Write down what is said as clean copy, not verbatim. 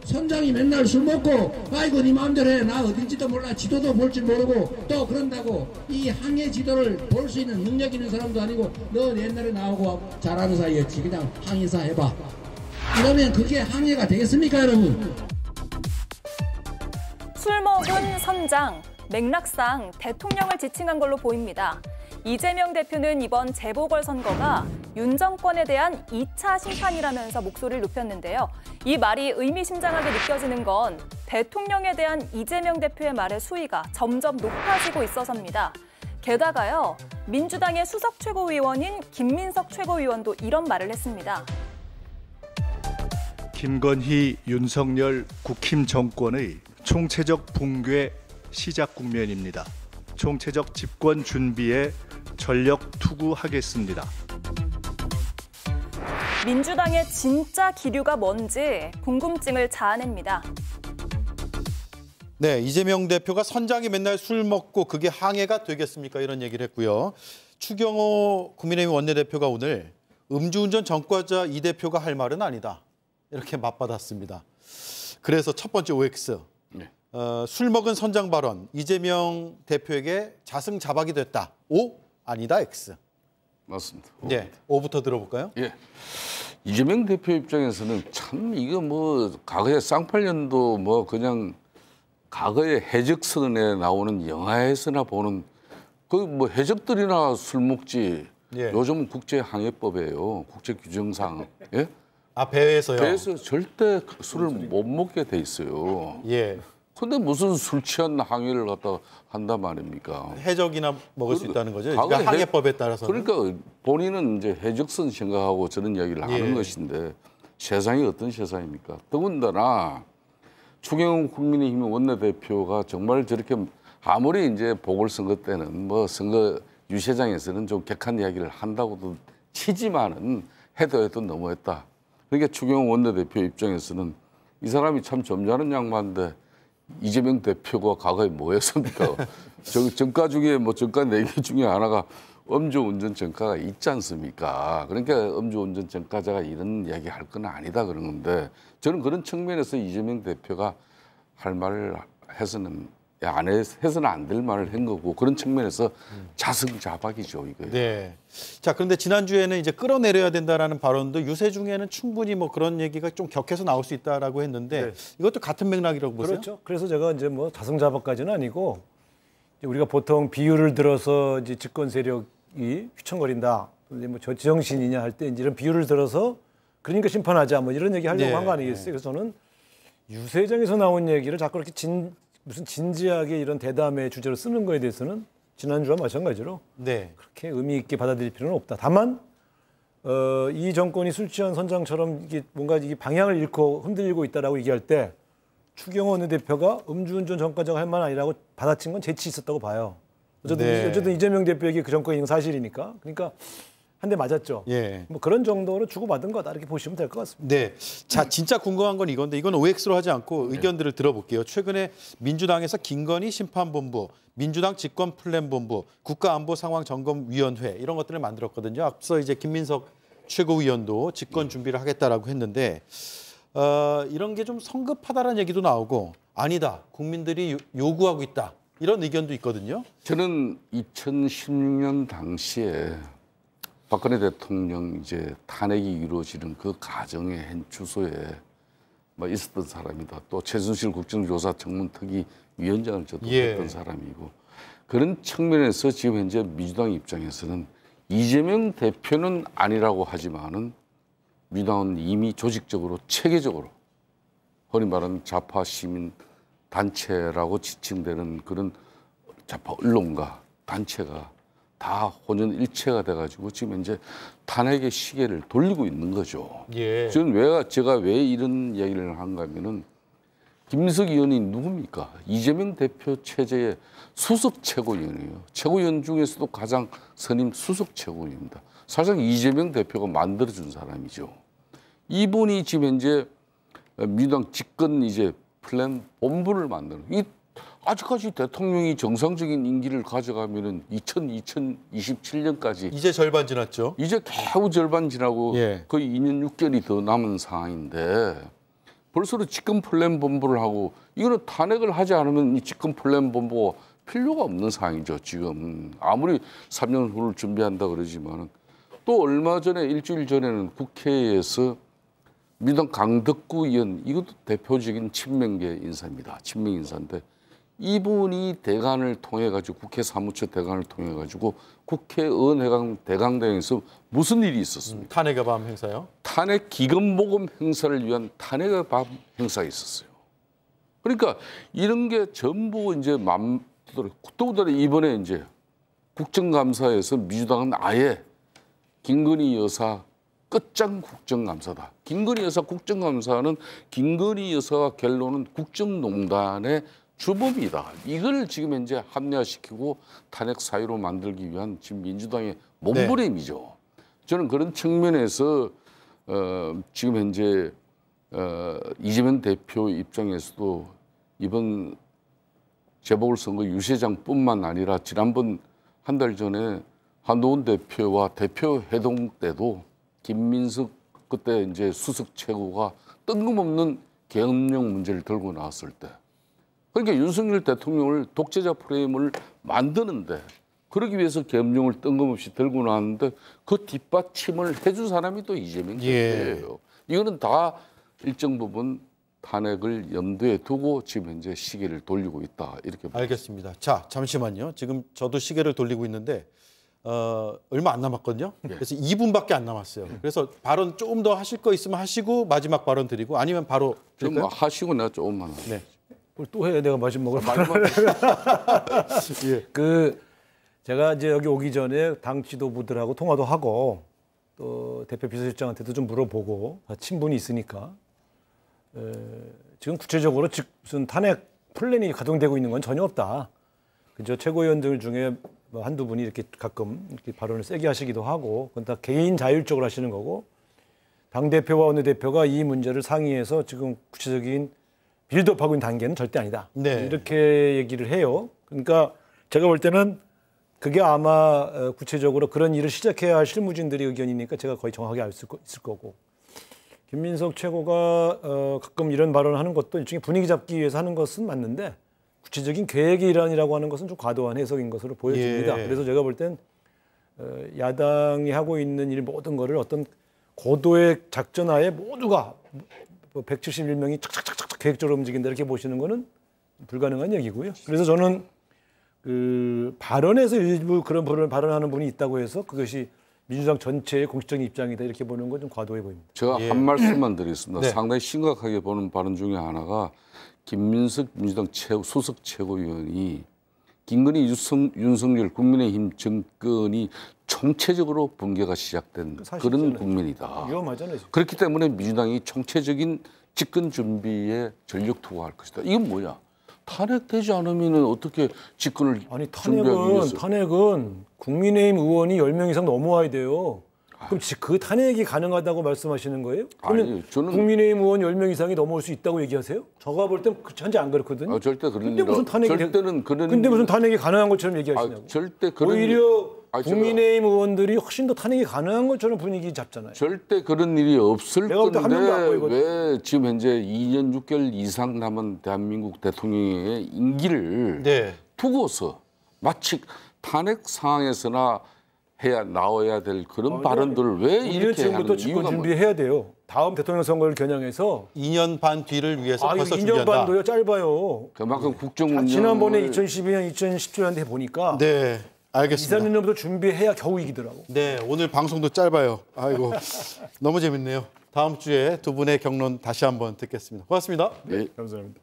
선장이 맨날 술 먹고 아이고 네 마음대로 해. 나 어딘지도 몰라. 지도도 볼 줄 모르고 또 그런다고 이 항해 지도를 볼 수 있는 능력 있는 사람도 아니고 너 옛날에 나오고 잘하는 사이였지. 그냥 항해사 해봐. 이러면 그게 항해가 되겠습니까 여러분? 술 먹은 선장, 맥락상 대통령을 지칭한 걸로 보입니다. 이재명 대표는 이번 재보궐선거가 윤 정권에 대한 2차 심판이라면서 목소리를 높였는데요. 이 말이 의미심장하게 느껴지는 건 대통령에 대한 이재명 대표의 말의 수위가 점점 높아지고 있어서입니다. 게다가요, 민주당의 수석 최고위원인 김민석 최고위원도 이런 말을 했습니다. 김건희, 윤석열 국힘 정권의 총체적 붕괴 시작 국면입니다. 총체적 집권 준비에 전력 투구하겠습니다. 민주당의 진짜 기류가 뭔지 궁금증을 자아냅니다. 네, 이재명 대표가 선장이 맨날 술 먹고 그게 항해가 되겠습니까? 이런 얘기를 했고요. 추경호 국민의힘 원내대표가 오늘 음주운전 전과자 이 대표가 할 말은 아니다. 이렇게 맞받았습니다. 그래서 첫 번째 OX. 네. 술 먹은 선장 발언. 이재명 대표에게 자승자박이 됐다. O? 아니다. X. 맞습니다. 네, O부터 들어볼까요? 예. 이재명 대표 입장에서는 참 이거 뭐 과거에 쌍팔년도 뭐 그냥 과거에 해적선에 나오는 영화에서나 보는 그 뭐 해적들이나 술 먹지. 예. 요즘은 국제항해법이에요. 국제규정상. 예? 아, 배에서요? 배에서 절대 술을 못 먹게 돼 있어요. 예. 근데 무슨 술 취한 항해를 갖다 한단 말입니까? 해적이나 먹을 수 있다는 거죠. 그러니까 항해법에 따라서. 그러니까 본인은 이제 해적선 생각하고 저런 이야기를 하는 것인데 세상이 어떤 세상입니까? 더군다나 추경호 국민의힘 원내대표가 정말 저렇게 아무리 이제 보궐선거 때는 뭐 선거 유세장에서는 좀 격한 이야기를 한다고도 치지만은 해도 너무했다. 그러니까 추경호 원내대표 입장에서는 이 사람이 참 점잖은 양반인데 이재명 대표가 과거에 뭐 했습니까? 정가 중에 뭐 정가 4개 중에 하나가 음주운전 전과가 있지 않습니까? 그러니까 음주운전 전과자가 이런 이야기 할 건 아니다 그런 건데 저는 그런 측면에서 이재명 대표가 할 말을 해서는 해서는 안 될 말을 한 거고 그런 측면에서 자승자박이죠 이거. 네. 자 그런데 지난주에는 이제 끌어내려야 된다라는 발언도 유세 중에는 충분히 뭐 그런 얘기가 좀 격해서 나올 수 있다라고 했는데 이것도 같은 맥락이라고 보세요? 그렇죠. 그래서 제가 이제 뭐 자승자박까지는 아니고 우리가 보통 비유를 들어서 이제 집권 세력이 휘청거린다. 근데 뭐 저 지정신이냐 할 때 이런 비유를 들어서 그러니까 심판하자 뭐 이런 얘기 하려고 한 거 아니겠어요? 그래서 저는 유세장에서 나온 얘기를 자꾸 이렇게 무슨 진지하게 이런 대담의 주제로 쓰는 거에 대해서는 지난주와 마찬가지로 그렇게 의미 있게 받아들일 필요는 없다. 다만 이 정권이 술 취한 선장처럼 이게 뭔가 이게 방향을 잃고 흔들리고 있다라고 얘기할 때 추경호 원내대표가 음주운전 전과자가 할 만 아니라고 받아친 건 재치 있었다고 봐요. 어쨌든 이재명 대표에게 그 정권이 있는 사실이니까. 그러니까 한 대 맞았죠. 뭐 그런 정도로 주고받은 거다 이렇게 보시면 될 것 같습니다. 네. 자 진짜 궁금한 건 이건데 이건 OX로 하지 않고 의견들을 들어볼게요. 최근에 민주당에서 김건희 심판본부, 민주당 직권플랜본부, 국가안보상황점검위원회 이런 것들을 만들었거든요. 앞서 이제 김민석 최고위원도 직권 준비를 하겠다라고 했는데 이런 게 좀 성급하다는 얘기도 나오고 아니다. 국민들이 요구하고 있다. 이런 의견도 있거든요. 저는 2016년 당시에 박근혜 대통령 이제 탄핵이 이루어지는 그 과정의 한 주소에 뭐 있었던 사람이다. 또 최순실 국정조사 청문특위 위원장을 저도 했던 사람이고 그런 측면에서 지금 현재 민주당 입장에서는 이재명 대표는 아니라고 하지만은 민주당은 이미 조직적으로 체계적으로 흔히 말하는 좌파 시민 단체라고 지칭되는 그런 좌파 언론과 단체가 다 혼연일체가 돼가지고 지금 이제 탄핵의 시계를 돌리고 있는 거죠. 저는 제가 왜 이런 얘기를 한가 하면은 김민석 의원이 누굽니까? 이재명 대표 체제의 수석 최고위원이에요. 최고위원 중에서도 가장 선임 수석 최고위원입니다. 사실상 이재명 대표가 만들어준 사람이죠. 이분이 지금 현재 민주당 집권 이제 플랜 본부를 만드는 아직까지 대통령이 정상적인 임기를 가져가면은 2027년까지 이제 절반 지났죠. 이제 겨우 절반 지나고 거의 2년 6개월이 더 남은 상황인데 벌써 집권 플랜 본부를 하고 이거는 탄핵을 하지 않으면 이 집권 플랜 본부가 필요가 없는 상황이죠. 지금 아무리 3년 후를 준비한다 그러지만 또 얼마 전에 일주일 전에는 국회에서 민주당 강덕구 의원 이것도 대표적인 친명계 인사입니다. 친명 인사인데 이분이 대관을 통해 가지고 국회 사무처 대관을 통해 가지고 국회의원 대강당에서 무슨 일이 있었습니까? 탄핵의 밤 행사요? 탄핵 기금 모금 행사를 위한 탄핵의 밤 행사가 있었어요. 그러니까 이런 게 전부 이제 더군다나 이번에 이제 국정감사에서 민주당은 아예 김건희 여사 끝장 국정감사다. 김건희 여사 국정감사는 김건희 여사가 결론은 국정농단의 주범이다. 이걸 지금 현재 합리화시키고 탄핵 사유로 만들기 위한 지금 민주당의 몸부림이죠. 저는 그런 측면에서 지금 현재 이재명 대표 입장에서도 이번 재보궐선거 유세장뿐만 아니라 지난번 한 달 전에 한동훈 대표와 대표 회동 때도 김민석 그때 이제 수석 최고가 뜬금없는 계엄령 문제를 들고 나왔을 때 그러니까 윤석열 대통령을 독재자 프레임을 만드는데 그러기 위해서 계엄령을 뜬금없이 들고 나왔는데 그 뒷받침을 해준 사람이 또 이재명 대표예요. 이거는 다 일정 부분 탄핵을 염두에 두고 지금 현재 시계를 돌리고 있다 이렇게 봅니다. 알겠습니다. 자, 잠시만요. 지금 저도 시계를 돌리고 있는데 얼마 안 남았거든요. 그래서 2분밖에 안 남았어요. 그래서 발언 조금 더 하실 거 있으면 하시고 마지막 발언 드리고 아니면 바로 좀 하시고 내가 조금만. 네. 그걸 또 해 내가 마지막으로. 예. 제가 이제 여기 오기 전에 당 지도부들하고 통화도 하고 또 대표 비서실장한테도 좀 물어보고 친분이 있으니까 지금 구체적으로 무슨 탄핵 플랜이 가동되고 있는 건 전혀 없다. 그저 최고위원들 중에 뭐 한두 분이 이렇게 가끔 이렇게 발언을 세게 하시기도 하고 그건 다 개인 자율적으로 하시는 거고 당대표와 원내대표가 이 문제를 상의해서 지금 구체적인 빌드업하고 있는 단계는 절대 아니다. 네. 이렇게 얘기를 해요. 그러니까 제가 볼 때는 그게 아마 구체적으로 그런 일을 시작해야 할 실무진들의 의견이니까 제가 거의 정확하게 알 수 있을 거고 김민석 최고가 가끔 이런 발언을 하는 것도 일종의 분위기 잡기 위해서 하는 것은 맞는데 구체적인 계획의 일환이라고 하는 것은 좀 과도한 해석인 것으로 보여집니다. 예. 그래서 제가 볼 땐 야당이 하고 있는 일 모든 거를 어떤 고도의 작전하에 모두가 171명이 착착착착 계획적으로 움직인다 이렇게 보시는 거는 불가능한 얘기고요. 그래서 저는 그 발언에서 일부 그런 발언하는 분이 있다고 해서 그것이 민주당 전체의 공식적인 입장이다 이렇게 보는 건 좀 과도해 보입니다. 제가 한 말씀만 드리겠습니다. 네. 상당히 심각하게 보는 발언 중에 하나가 김민석 민주당 수석 최고위원이 김건희 윤석열 국민의힘 정권이 총체적으로 붕괴가 시작된 그런 국면이다. 위험하잖아요. 그렇기 때문에 민주당이 총체적인 집권 준비에 전력 투구할 것이다. 이건 뭐야? 탄핵되지 않으면 어떻게 집권을 아니 준비하기 위해서? 탄핵은 국민의힘 의원이 10명 이상 넘어와야 돼요. 그럼 그 탄핵이 가능하다고 말씀하시는 거예요? 그러면 아니, 저는 국민의힘 의원 10명 이상이 넘어올 수 있다고 얘기하세요? 저가 볼 땐 현재 안 그렇거든요. 절대 그런 근데 무슨 탄핵이 절대는 그런 근데 무슨 탄핵이 가능한 것처럼 얘기하시냐고. 절대 그런 오히려 제가 국민의힘 의원들이 훨씬 더 탄핵이 가능한 것처럼 분위기 잡잖아요. 절대 그런 일이 없을 내가 볼 때 한 명도 안 건데 보이거든. 왜 지금 현재 2년 6개월 이상 남은 대한민국 대통령의 임기를 네. 두고서 마치 탄핵 상황에서나 나와야 될 그런 발언들을 왜 2년 이렇게 지금부터 하는 집권 이유가 준비해야 돼요. 다음 대통령 선거를 겨냥해서 2년 반 뒤를 위해서 이거 벌써 2년 준비한다. 반도요 짧아요. 그만큼 국정운영 지난번에 2012년, 2017년에 보니까 네, 2, 알겠습니다. 3년부터 준비해야 겨우 이기더라고. 네, 오늘 방송도 짧아요. 아이고, 너무 재밌네요. 다음 주에 두 분의 경론 다시 한번 듣겠습니다. 고맙습니다. 네. 감사합니다.